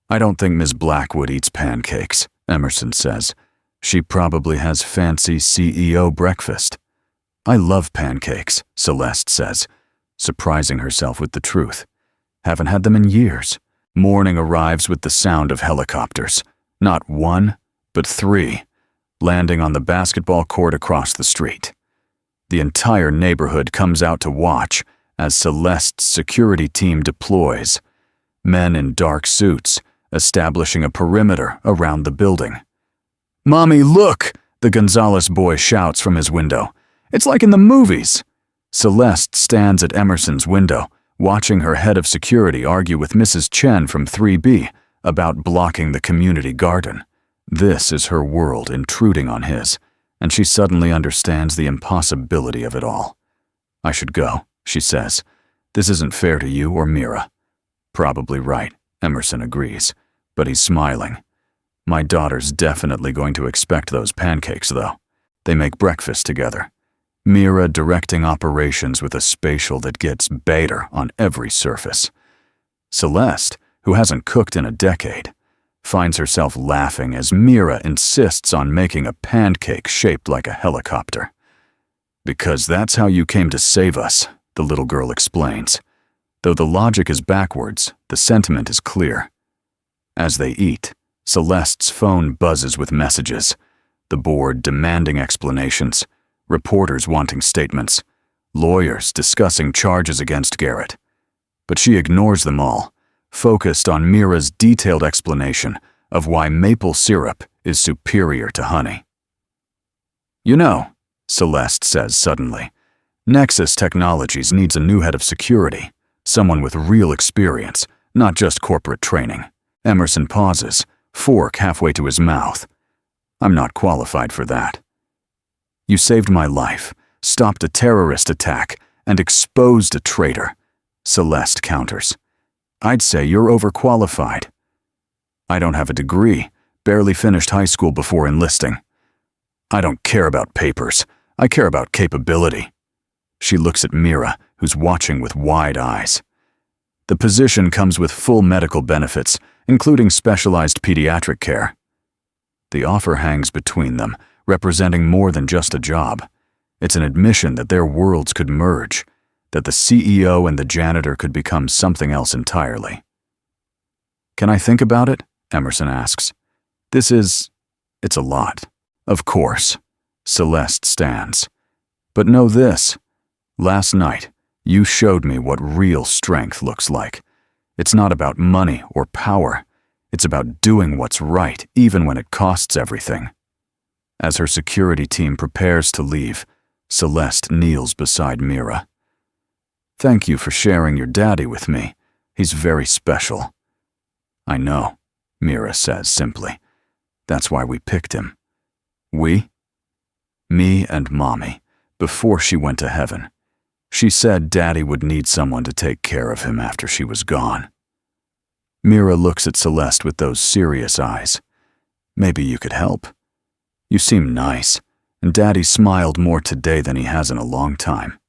"I don't think Ms. Blackwood eats pancakes," Emerson says. "She probably has fancy CEO breakfast." "I love pancakes," Celeste says, surprising herself with the truth. "Haven't had them in years." Morning arrives with the sound of helicopters. Not one, but 3, landing on the basketball court across the street. The entire neighborhood comes out to watch as Celeste's security team deploys. Men in dark suits, establishing a perimeter around the building. "Mommy, look!" the Gonzalez boy shouts from his window. "It's like in the movies." Celeste stands at Emerson's window, watching her head of security argue with Mrs. Chen from 3B about blocking the community garden. This is her world intruding on his, and she suddenly understands the impossibility of it all. "I should go," she says. "This isn't fair to you or Mira." "Probably right," Emerson agrees, but he's smiling. "My daughter's definitely going to expect those pancakes, though." They make breakfast together. Mira directing operations with a spatial that gets beta on every surface. Celeste, who hasn't cooked in a decade, finds herself laughing as Mira insists on making a pancake shaped like a helicopter. "Because that's how you came to save us," the little girl explains. Though the logic is backwards, the sentiment is clear. As they eat, Celeste's phone buzzes with messages, the board demanding explanations, reporters wanting statements, lawyers discussing charges against Garrett. But she ignores them all, focused on Mira's detailed explanation of why maple syrup is superior to honey. "You know," Celeste says suddenly, "Nexus Technologies needs a new head of security, someone with real experience, not just corporate training." Emerson pauses, fork halfway to his mouth. "I'm not qualified for that." "You saved my life, stopped a terrorist attack, and exposed a traitor," Celeste counters. "I'd say you're overqualified." "I don't have a degree, barely finished high school before enlisting." "I don't care about papers. I care about capability." She looks at Mira, who's watching with wide eyes. The position comes with full medical benefits, including specialized pediatric care. The offer hangs between them, representing more than just a job. It's an admission that their worlds could merge, that the CEO and the janitor could become something else entirely. "Can I think about it?" Emerson asks. It's a lot." "Of course." Celeste stands. "But know this. Last night, you showed me what real strength looks like. It's not about money or power. It's about doing what's right, even when it costs everything." As her security team prepares to leave, Celeste kneels beside Mira. "Thank you for sharing your daddy with me. He's very special." "I know," Mira says simply. "That's why we picked him." "We?" "Me and Mommy, before she went to heaven. She said Daddy would need someone to take care of him after she was gone." Mira looks at Celeste with those serious eyes. "Maybe you could help. You seem nice, and Daddy smiled more today than he has in a long time."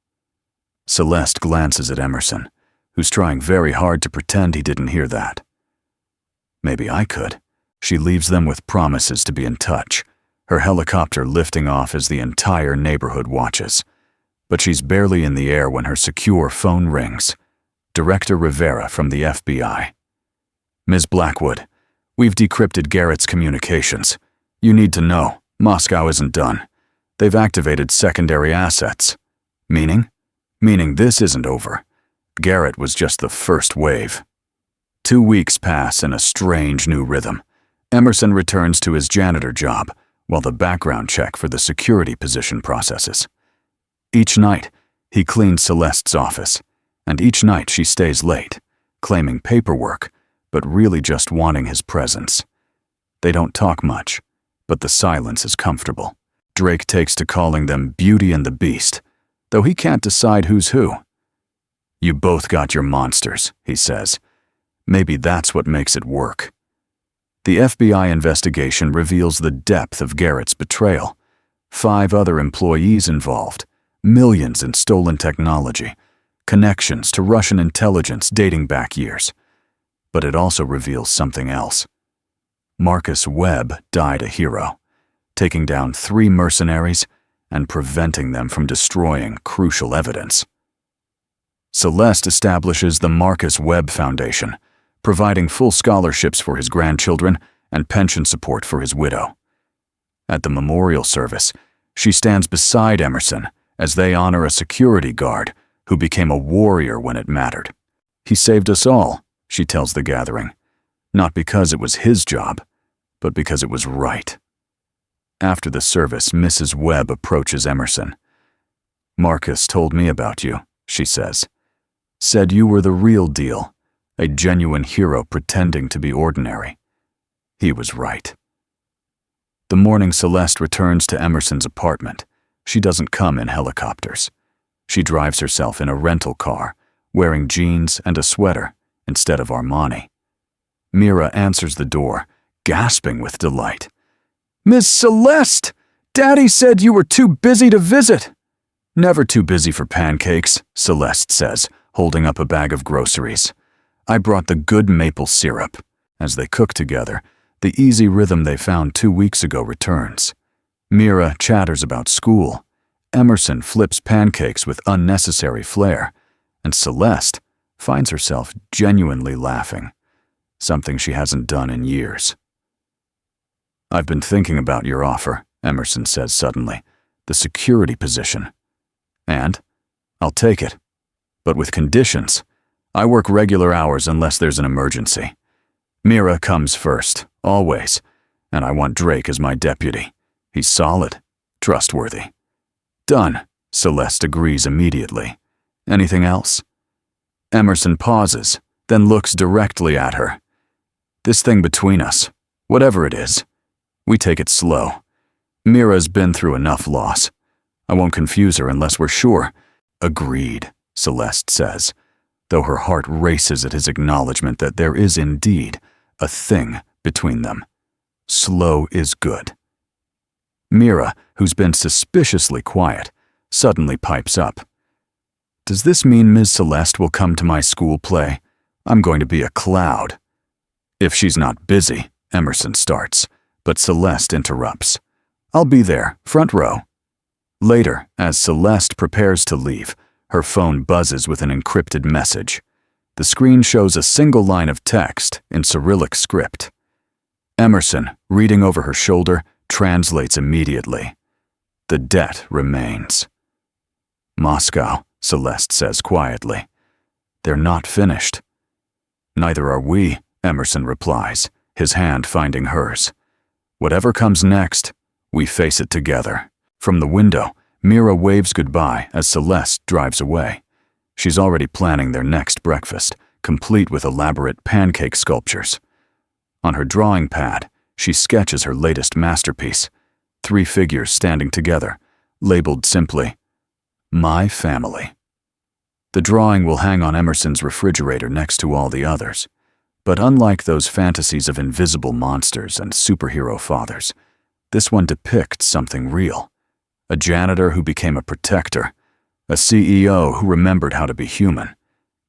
Celeste glances at Emerson, who's trying very hard to pretend he didn't hear that. "Maybe I could." She leaves them with promises to be in touch, her helicopter lifting off as the entire neighborhood watches. But she's barely in the air when her secure phone rings. Director Rivera from the FBI. "Ms. Blackwood, we've decrypted Garrett's communications. You need to know, Moscow isn't done. They've activated secondary assets." "Meaning?" "Meaning this isn't over. Garrett was just the first wave." 2 weeks pass in a strange new rhythm. Emerson returns to his janitor job, while the background check for the security position processes. Each night, he cleans Celeste's office, and each night she stays late, claiming paperwork, but really just wanting his presence. They don't talk much, but the silence is comfortable. Drake takes to calling them Beauty and the Beast, though he can't decide who's who. "You both got your monsters," he says. "Maybe that's what makes it work." The FBI investigation reveals the depth of Garrett's betrayal. 5 other employees involved, millions in stolen technology, connections to Russian intelligence dating back years. But it also reveals something else. Marcus Webb died a hero, taking down 3 mercenaries and preventing them from destroying crucial evidence. Celeste establishes the Marcus Webb Foundation, providing full scholarships for his grandchildren and pension support for his widow. At the memorial service, she stands beside Emerson as they honor a security guard who became a warrior when it mattered. "He saved us all," she tells the gathering, not because it was his job, but because it was right. After the service, Mrs. Webb approaches Emerson. "Marcus told me about you," she says. "Said you were the real deal, a genuine hero pretending to be ordinary." He was right. The morning Celeste returns to Emerson's apartment, she doesn't come in helicopters. She drives herself in a rental car, wearing jeans and a sweater instead of Armani. Mira answers the door, gasping with delight. "Miss Celeste! Daddy said you were too busy to visit." "Never too busy for pancakes," Celeste says, holding up a bag of groceries. "I brought the good maple syrup." As they cook together, the easy rhythm they found 2 weeks ago returns. Mira chatters about school. Emerson flips pancakes with unnecessary flair, and Celeste finds herself genuinely laughing, something she hasn't done in years. "I've been thinking about your offer," Emerson says suddenly, "the security position. And I'll take it, but with conditions. I work regular hours unless there's an emergency. Mira comes first, always, and I want Drake as my deputy. He's solid, trustworthy." "Done," Celeste agrees immediately. "Anything else?" Emerson pauses, then looks directly at her. "This thing between us, whatever it is, we take it slow. Mira's been through enough loss. I won't confuse her unless we're sure." "Agreed," Celeste says, though her heart races at his acknowledgement that there is indeed a thing between them. Slow is good. Mira, who's been suspiciously quiet, suddenly pipes up. "Does this mean Ms. Celeste will come to my school play? I'm going to be a cloud. If she's not busy, Emerson starts, but Celeste interrupts. I'll be there, front row. Later, as Celeste prepares to leave, her phone buzzes with an encrypted message. The screen shows a single line of text in Cyrillic script. Emerson, reading over her shoulder, translates immediately. The debt remains. Moscow, Celeste says quietly. They're not finished. Neither are we, Emerson replies, his hand finding hers. Whatever comes next, we face it together. From the window, Mira waves goodbye as Celeste drives away. She's already planning their next breakfast, complete with elaborate pancake sculptures. On her drawing pad, she sketches her latest masterpiece, 3 figures standing together, labeled simply, My Family. The drawing will hang on Emerson's refrigerator next to all the others. But unlike those fantasies of invisible monsters and superhero fathers, this one depicts something real. A janitor who became a protector, a CEO who remembered how to be human,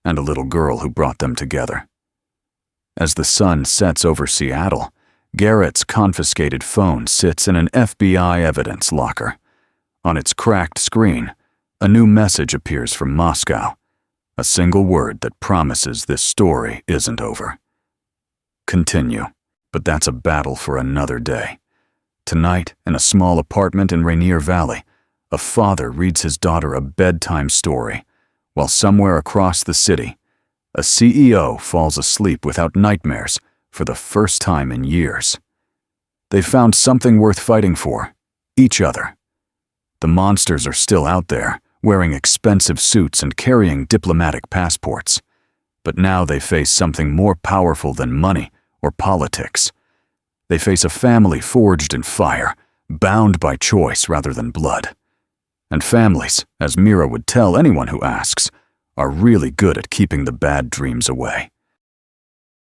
and a little girl who brought them together. As the sun sets over Seattle, Garrett's confiscated phone sits in an FBI evidence locker. On its cracked screen, a new message appears from Moscow, a single word that promises this story isn't over. Continue, but that's a battle for another day. Tonight, in a small apartment in Rainier Valley, a father reads his daughter a bedtime story, while somewhere across the city, a CEO falls asleep without nightmares for the first time in years. They've found something worth fighting for, each other. The monsters are still out there, wearing expensive suits and carrying diplomatic passports. But now they face something more powerful than money or politics. They face a family forged in fire, bound by choice rather than blood. And families, as Mira would tell anyone who asks, are really good at keeping the bad dreams away.